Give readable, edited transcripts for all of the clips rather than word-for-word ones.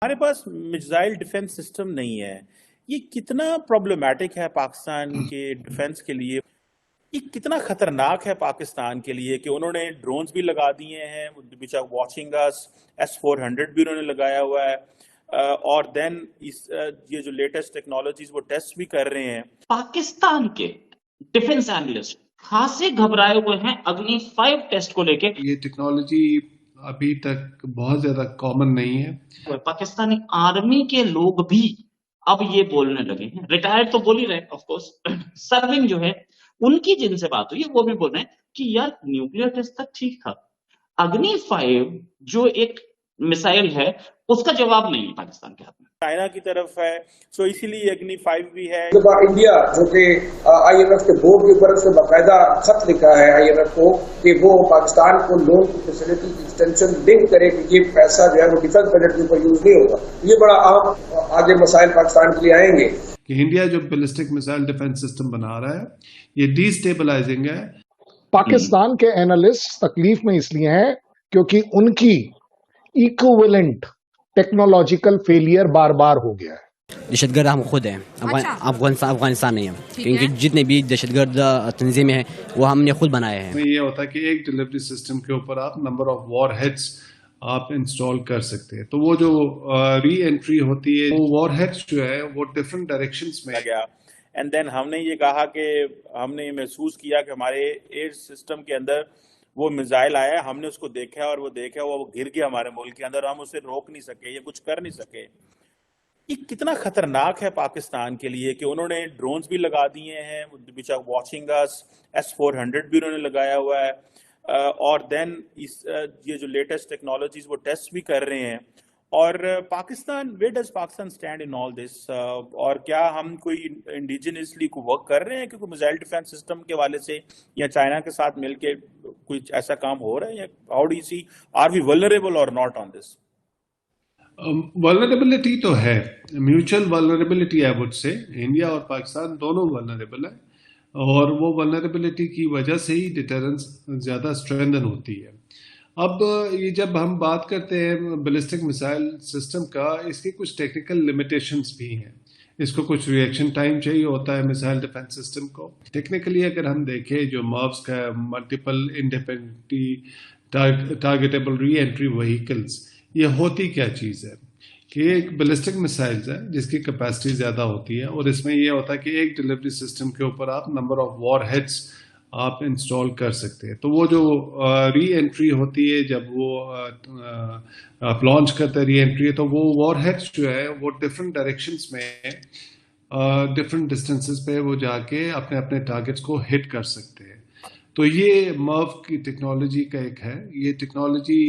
हमारे पास missile defence system नहीं है। ये कितना प्रॉब्लमेटिक है पाकिस्तान के डिफेंस के लिए। ये कितना खतरनाक है पाकिस्तान के लिए कि उन्होंने ड्रोन्स भी लगा दिए हैं, which are watching us. S-400 भी उन्होंने लगाया हुआ है। और देन ये जो लेटेस्ट टेक्नोलॉजीज वो टेस्ट भी कर रहे हैं। पाकिस्तान के डिफेंस एनालिस्ट खासे घबराए हुए हैं अग्नि 5 टेस्ट को लेके। ये टेक्नोलॉजी अभी तक बहुत ज्यादा कॉमन नहीं है। पाकिस्तानी आर्मी के लोग भी अब ये बोलने लगे हैं, रिटायर्ड तो बोल ही रहे ऑफ कोर्स, सर्विंग जो है उनकी जिनसे बात हुई है वो भी बोल रहे हैं कि यार न्यूक्लियर टेस्ट तक ठीक था, अग्नि 5 जो एक मिसाइल है उसका जवाब नहीं है पाकिस्तान के हाथ में, चाइना की तरफ है। सो इसीलिए अग्नि 5 भी है। इंडिया जो कि IMF के बोर्ड के ऊपर से बाकायदा खत लिखा है IMF को कि वो पाकिस्तान को लोन की फैसिलिटी की एक्सटेंशन लिंक करे कि ये पैसा जो है वो डिफेंस बजट के ऊपर यूज नहीं होगा। ये बड़ा अहम आगे मसाइल पाकिस्तान के लिए आएंगे कि इंडिया जो बैलिस्टिक मिसाइल डिफेंस सिस्टम बना रहा है ये डिस्टेबलाइजिंग है। पाकिस्तान के एनालिस्ट तकलीफ में इसलिए हैं क्योंकि उनकी इक्विवेलेंट टेक्नोलॉजिकल फेलियर बार बार हो गया है। दहशतगर्द हम खुद हैं, अफगानिस्तान नहीं है, क्योंकि जितने भी दहशतगर्द तंजीमें हैं वो हमने खुद बनाए हैं। ये होता है कि एक डिलीवरी सिस्टम के ऊपर आप नंबर ऑफ वॉर हेड्स आप इंस्टॉल कर सकते हैं, तो वो जो री एंट्री होती है वो वॉर हेड्स जो है वो डिफरेंट डायरेक्शंस में गया। एंड देन हमने ये कहा कि हमने ये महसूस किया कि हमारे एयर सिस्टम के अंदर वो मिसाइल आया, हमने उसको देखा और वो देखा वो गिर गया हमारे मुल्क के अंदर, हम उसे रोक नहीं सके, ये कुछ कर नहीं सके। ये कितना खतरनाक है पाकिस्तान के लिए कि उन्होंने ड्रोन्स भी लगा दिए हैं, which are watching us. S-400 भी उन्होंने लगाया हुआ है। और देन ये जो लेटेस्ट टेक्नोलॉजीज वो टेस्ट भी कर रहे हैं। और Pakistan, where does Pakistan stand in all this? और क्या हम कोई इंडिजिनियसली को वर्क कर रहे हैं कि कोई मिसाइल डिफेंस सिस्टम के वाले से या चाइना के साथ मिलके कुछ ऐसा काम हो रहा है, या how do you see, are we vulnerable और नॉट ऑन दिस? वल्नरेबिलिटी तो है, mutual vulnerability I would say. India और पाकिस्तान दोनों वल्नरेबल है और वो वल्नरेबिलिटी की वजह से ही डिटरेंस ज्यादा स्ट्रेंथन होती है। अब ये जब हम बात करते हैं बैलिस्टिक मिसाइल सिस्टम का, इसकी कुछ टेक्निकल लिमिटेशंस भी हैं। इसको कुछ रिएक्शन टाइम चाहिए होता है मिसाइल डिफेंस सिस्टम को। टेक्निकली अगर हम देखें जो MIRVs का multiple independently targetable re entry vehicles, ये होती क्या चीज़ है कि एक बैलिस्टिक मिसाइल्स है जिसकी कैपेसिटी ज़्यादा होती है और इसमें यह होता है कि एक डिलीवरी सिस्टम के ऊपर आप नंबर ऑफ वॉर हेड्स आप इंस्टॉल कर सकते हैं, तो वो जो री एंट्री होती है जब वो आप लॉन्च करते हैं री एंट्री, तो वो वॉर हेड्स जो है वो डिफरेंट डायरेक्शंस में डिफरेंट डिस्टेंसेस पे वो जाके अपने अपने टारगेट्स को हिट कर सकते हैं। तो ये MIRV की टेक्नोलॉजी का एक है। ये टेक्नोलॉजी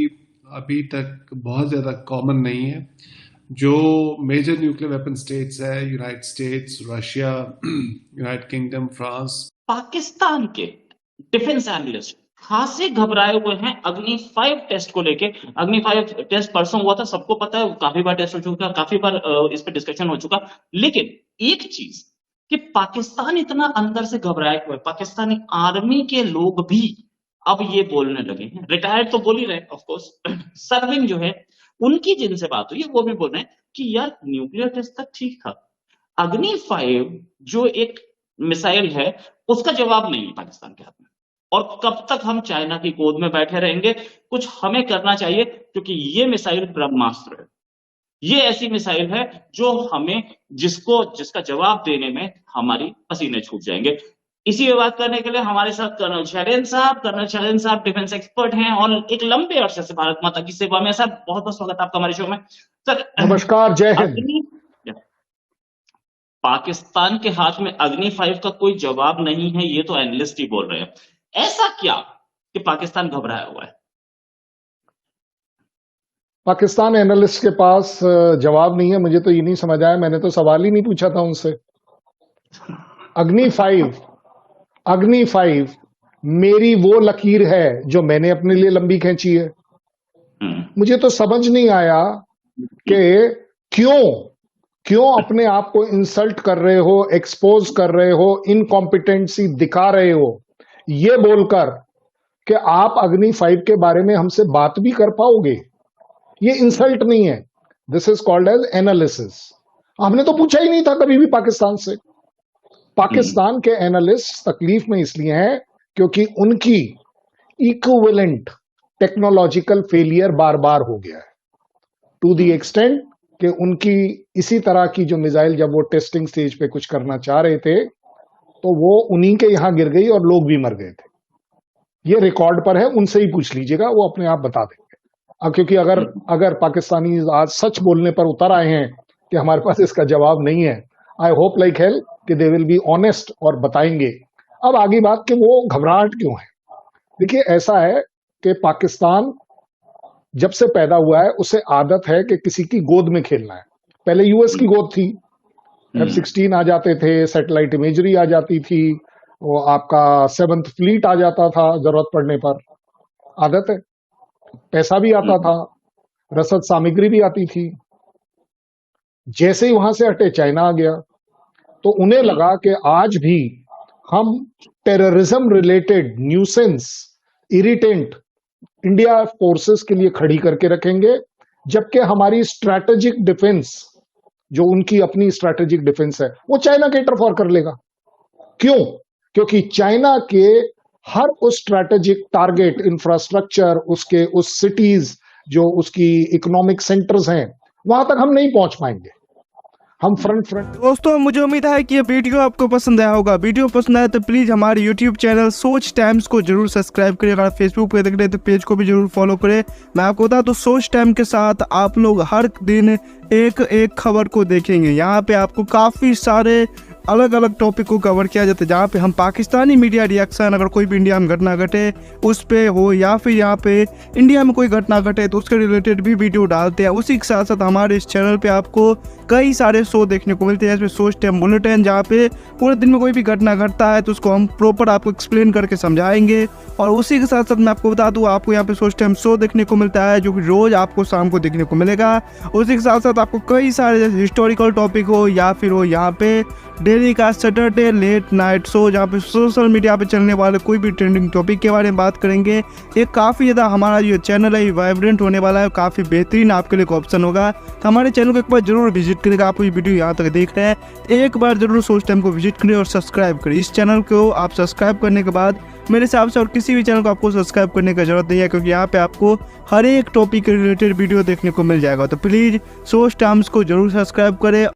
अभी तक बहुत ज्यादा कॉमन नहीं है। जो मेजर न्यूक्लियर वेपन स्टेट्स है, United states, Russia, United kingdom, France. Pakistan के डिफेंस एनालिस्ट खासे घबराए हुए हैं अग्नि 5 टेस्ट को लेके। अग्नि 5 टेस्ट परसों हुआ था, सबको पता है, काफी बार टेस्ट हो चुका, काफी बार इस पे डिस्कशन हो चुका। लेकिन एक चीज कि पाकिस्तान इतना अंदर से घबराए हुए, पाकिस्तानी आर्मी के लोग भी अब ये बोलने लगे हैं, रिटायर्ड तो बोल ही रहे ऑफ कोर्स, सर्विंग जो है उनकी जिनसे बात हुई है वो भी बोल रहे हैं कि यार न्यूक्लियर टेस्ट तक ठीक था, अग्नि 5 जो एक मिसाइल है उसका जवाब नहीं है पाकिस्तान के हाथ में। और कब तक हम चाइना की गोद में बैठे रहेंगे? कुछ हमें करना चाहिए, क्योंकि ये मिसाइल ब्रह्मास्त्र है। ये ऐसी मिसाइल है जो हमें जिसका जवाब देने में हमारी पसीने छूट जाएंगे। इसी पे बात करने के लिए हमारे साथ कर्नल शैलेंद्र साहब डिफेंस एक्सपर्ट हैं और एक लंबे अरसे से भारत माता की सेवा में। सर बहुत बहुत स्वागत आपका हमारे शो में। सर नमस्कार, जय हिंद। पाकिस्तान के हाथ में अग्नि 5 का कोई जवाब नहीं है, ये तो एनालिस्ट ही बोल रहे हैं। ऐसा क्या कि पाकिस्तान घबराया हुआ है? पाकिस्तान एनालिस्ट के पास जवाब नहीं है, मुझे तो ये नहीं समझ आया। मैंने तो सवाल ही नहीं पूछा था उनसे। अग्नि 5 मेरी वो लकीर है जो मैंने अपने लिए लंबी खींची है। मुझे तो समझ नहीं आया कि क्यों अपने आप को इंसल्ट कर रहे हो, एक्सपोज कर रहे हो, इनकॉम्पिटेंसी दिखा रहे हो, ये बोलकर कि आप अग्नि 5 के बारे में हमसे बात भी कर पाओगे। ये इंसल्ट नहीं है। This is called edge analysis. हमने तो पूछा ही नहीं था कभी भी पाकिस्तान से। पाकिस्तान के एनालिस्ट तकलीफ में इसलिए हैं क्योंकि उनकी इक्विवेलेंट टेक्नोलॉजिकल फेलियर बार बार हो गया है, टू द एक्सटेंट कि उनकी इसी तरह की जो मिसाइल जब वो टेस्टिंग स्टेज पे कुछ करना चाह रहे थे तो वो उन्हीं के यहां गिर गई और लोग भी मर गए थे। ये रिकॉर्ड पर है, उनसे ही पूछ लीजिएगा, वो अपने आप बता देंगे। अब क्योंकि अगर पाकिस्तानी आज सच बोलने पर उतर आए हैं कि हमारे पास इसका जवाब नहीं है, आई होप लाइक हेल कि दे विल बी ऑनेस्ट और बताएंगे। अब आगे बात कि वो घबराहट क्यों है। देखिए ऐसा है कि पाकिस्तान जब से पैदा हुआ है उसे आदत है कि किसी की गोद में खेलना है। पहले यूएस की गोद थी, F-16 आ जाते थे, सैटेलाइट इमेजरी आ जाती थी, वो आपका 7th फ्लीट आ जाता था जरूरत पड़ने पर। आदत है, पैसा भी आता था, रसद सामग्री भी आती थी। जैसे ही वहां से हटे चाइना आ गया तो उन्हें लगा कि आज भी हम terrorism related nuisance, irritant India forces के लिए खड़ी करके रखेंगे, जबकि हमारी स्ट्रैटेजिक डिफेंस, जो उनकी अपनी स्ट्रैटेजिक डिफेंस है, वो चाइना केटर फॉर कर लेगा। क्यों? क्योंकि चाइना के हर उस स्ट्रैटेजिक टारगेट इंफ्रास्ट्रक्चर, उसके उस सिटीज जो उसकी इकोनॉमिक सेंटर्स हैं, वहां तक हम नहीं पहुंच पाएंगे। हम फ्रंट दोस्तों, मुझे उम्मीद है कि ये वीडियो आपको पसंद आया होगा। वीडियो पसंद आया तो प्लीज़ हमारे यूट्यूब चैनल सोच टाइम्स को जरूर सब्सक्राइब करें। अगर फेसबुक पे देख रहे हैं तो पेज को भी जरूर फॉलो करें। मैं आपको बता तो सोच टाइम के साथ आप लोग हर दिन एक खबर को देखेंगे। यहाँ पे आपको काफ़ी सारे अलग अलग टॉपिक को कवर किया जाता है, जहाँ पे हम पाकिस्तानी मीडिया रिएक्शन, अगर कोई भी इंडिया में घटना घटे उस पे हो, या फिर यहाँ पे इंडिया में कोई घटना घटे तो उसके रिलेटेड भी वीडियो डालते हैं। उसी के साथ साथ हमारे इस चैनल पे आपको कई सारे शो देखने को मिलते हैं, जैसे सोच टाइम बुलेटिन, जहाँ पे पूरे दिन में कोई भी घटना घटता है तो उसको हम प्रॉपर आपको एक्सप्लेन करके समझाएंगे। और उसी के साथ साथ मैं आपको बता दूँ, आपको यहाँ पे सोच टाइम शो देखने को मिलता है जो कि रोज़ आपको शाम को देखने को मिलेगा। उसी के साथ साथ आपको कई सारे जैसे हिस्टोरिकल टॉपिक हो या फिर हो यहाँ पे डेली का सैटरडे लेट नाइट शो, जहाँ पे सोशल मीडिया पे चलने वाले कोई भी ट्रेंडिंग टॉपिक के बारे में बात करेंगे। ये काफ़ी ज़्यादा हमारा जो चैनल है वाइब्रेंट होने वाला है, काफ़ी बेहतरीन आपके लिए एक ऑप्शन होगा। तो हमारे चैनल को एक बार जरूर विजिट करेगा। आप ये वीडियो यहाँ तक देख रहे हैं, एक बार जरूर सोच टाइम को विजिट करें और सब्सक्राइब करें। इस चैनल को आप सब्सक्राइब करने के बाद मेरे हिसाब से और किसी भी चैनल को आपको सब्सक्राइब करने की जरूरत नहीं है, क्योंकि यहाँ पे आपको हर एक टॉपिक के रिलेटेड वीडियो देखने को मिल जाएगा। तो प्लीज़ सोच टाइम्स को जरूर सब्सक्राइब करें।